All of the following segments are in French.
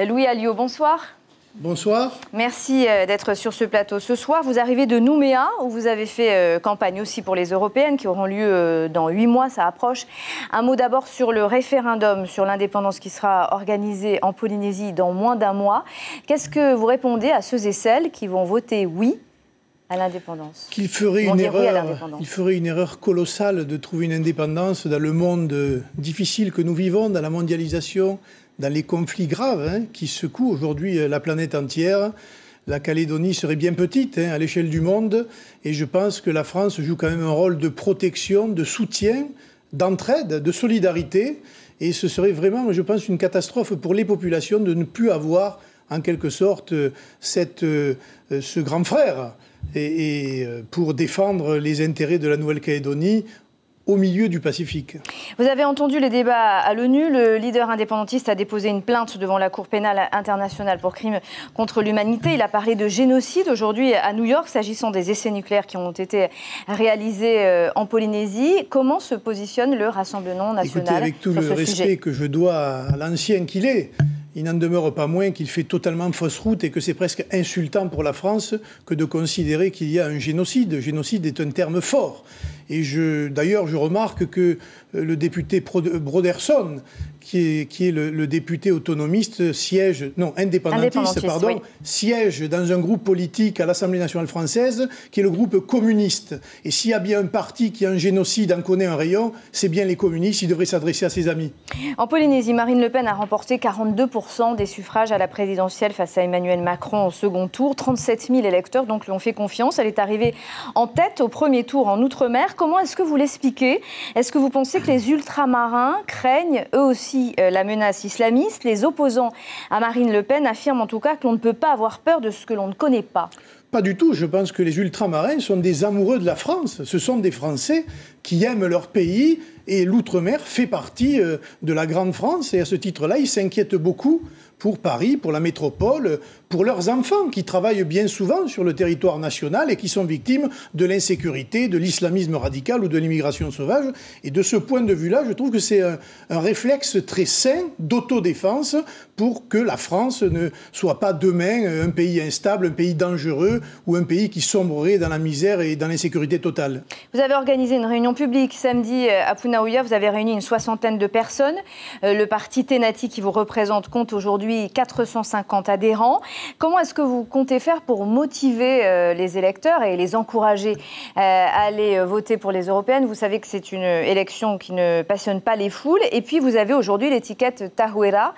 Louis Alliot, bonsoir. Bonsoir. Merci d'être sur ce plateau ce soir. Vous arrivez de Nouméa, où vous avez fait campagne aussi pour les européennes qui auront lieu dans 8 mois, ça approche. Un mot d'abord sur le référendum sur l'indépendance qui sera organisé en Polynésie dans moins d'1 mois. Qu'est-ce que vous répondez à ceux et celles qui vont voter oui à l'indépendance? Qu'il ferait une erreur colossale de trouver une indépendance dans le monde difficile que nous vivons, dans la mondialisation, dans les conflits graves qui secouent aujourd'hui la planète entière. La Calédonie serait bien petite à l'échelle du monde et je pense que la France joue quand même un rôle de protection, de soutien, d'entraide, de solidarité. Et ce serait vraiment, je pense, une catastrophe pour les populations de ne plus avoir, en quelque sorte, ce grand frère et pour défendre les intérêts de la Nouvelle-Calédonie au milieu du Pacifique. Vous avez entendu les débats à l'ONU. Le leader indépendantiste a déposé une plainte devant la Cour pénale internationale pour crimes contre l'humanité. Il a parlé de génocide aujourd'hui à New York, s'agissant des essais nucléaires qui ont été réalisés en Polynésie. Comment se positionne le Rassemblement national sur ce sujet ? Écoutez, avec tout le respect que je dois à l'ancien qu'il est, il n'en demeure pas moins qu'il fait totalement fausse route et que c'est presque insultant pour la France que de considérer qu'il y a un génocide. Génocide est un terme fort. Et d'ailleurs, je remarque que le député Broderson, qui est le député indépendantiste, oui. siège dans un groupe politique à l'Assemblée nationale française, qui est le groupe communiste. Et s'il y a bien un parti qui, en génocide, en connaît un rayon, c'est bien les communistes. Il devrait s'adresser à ses amis. En Polynésie, Marine Le Pen a remporté 42% des suffrages à la présidentielle face à Emmanuel Macron au second tour. 37 000 électeurs donc lui ont fait confiance. Elle est arrivée en tête au premier tour en Outre-mer. Comment est-ce que vous l'expliquez? Est-ce que vous pensez que les ultramarins craignent eux aussi la menace islamiste? Les opposants à Marine Le Pen affirment en tout cas que l'on ne peut pas avoir peur de ce que l'on ne connaît pas. Pas du tout. Je pense que les ultramarins sont des amoureux de la France. Ce sont des Français qui aiment leur pays et l'outre-mer fait partie de la grande France. Et à ce titre-là, ils s'inquiètent beaucoup pour Paris, pour la métropole, pour leurs enfants qui travaillent bien souvent sur le territoire national et qui sont victimes de l'insécurité, de l'islamisme radical ou de l'immigration sauvage. Et de ce point de vue-là, je trouve que c'est un réflexe très sain d'autodéfense pour que la France ne soit pas demain un pays instable, un pays dangereux ou un pays qui sombrerait dans la misère et dans l'insécurité totale. Vous avez organisé une réunion publique samedi à Punaouia. Vous avez réuni une 60aine de personnes. Le parti Tenati qui vous représente compte aujourd'hui 450 adhérents. Comment est-ce que vous comptez faire pour motiver les électeurs et les encourager à aller voter pour les européennes? Vous savez que c'est une élection qui ne passionne pas les foules. Et puis, vous avez aujourd'hui l'étiquette Tauera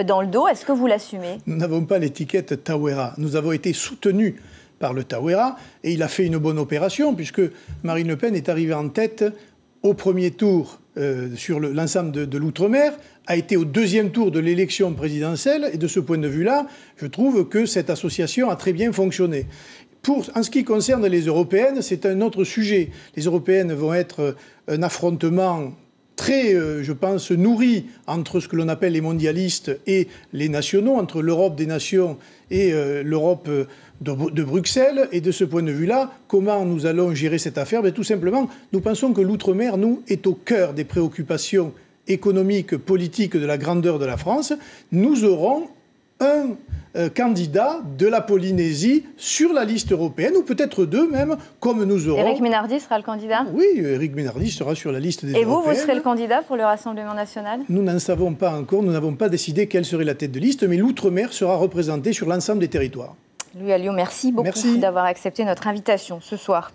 dans le dos. Est-ce que vous l'assumez? Nous n'avons pas l'étiquette Tauera. Nous avons été soutenus par le Tauera et il a fait une bonne opération puisque Marine Le Pen est arrivée en tête au premier tour sur l'ensemble de l'outre-mer, a été au deuxième tour de l'élection présidentielle et de ce point de vue-là, je trouve que cette association a très bien fonctionné. En ce qui concerne les européennes, c'est un autre sujet. Les européennes vont être un affrontement très, je pense, nourri entre ce que l'on appelle les mondialistes et les nationaux, entre l'Europe des nations et l'Europe de Bruxelles. Et de ce point de vue-là, comment nous allons gérer cette affaire? Tout simplement, nous pensons que l'outre-mer, est au cœur des préoccupations économiques, politiques de la grandeur de la France. Nous aurons un candidat de la Polynésie sur la liste européenne, ou peut-être deux même, comme nous aurons... Éric Ménardy sera le candidat? Oui, Éric Ménardy sera sur la liste des européennes. Et vous serez le candidat pour le Rassemblement national? Nous n'en savons pas encore, nous n'avons pas décidé quelle serait la tête de liste, mais l'outre-mer sera représenté sur l'ensemble des territoires. Louis Alliot, merci beaucoup d'avoir accepté notre invitation ce soir.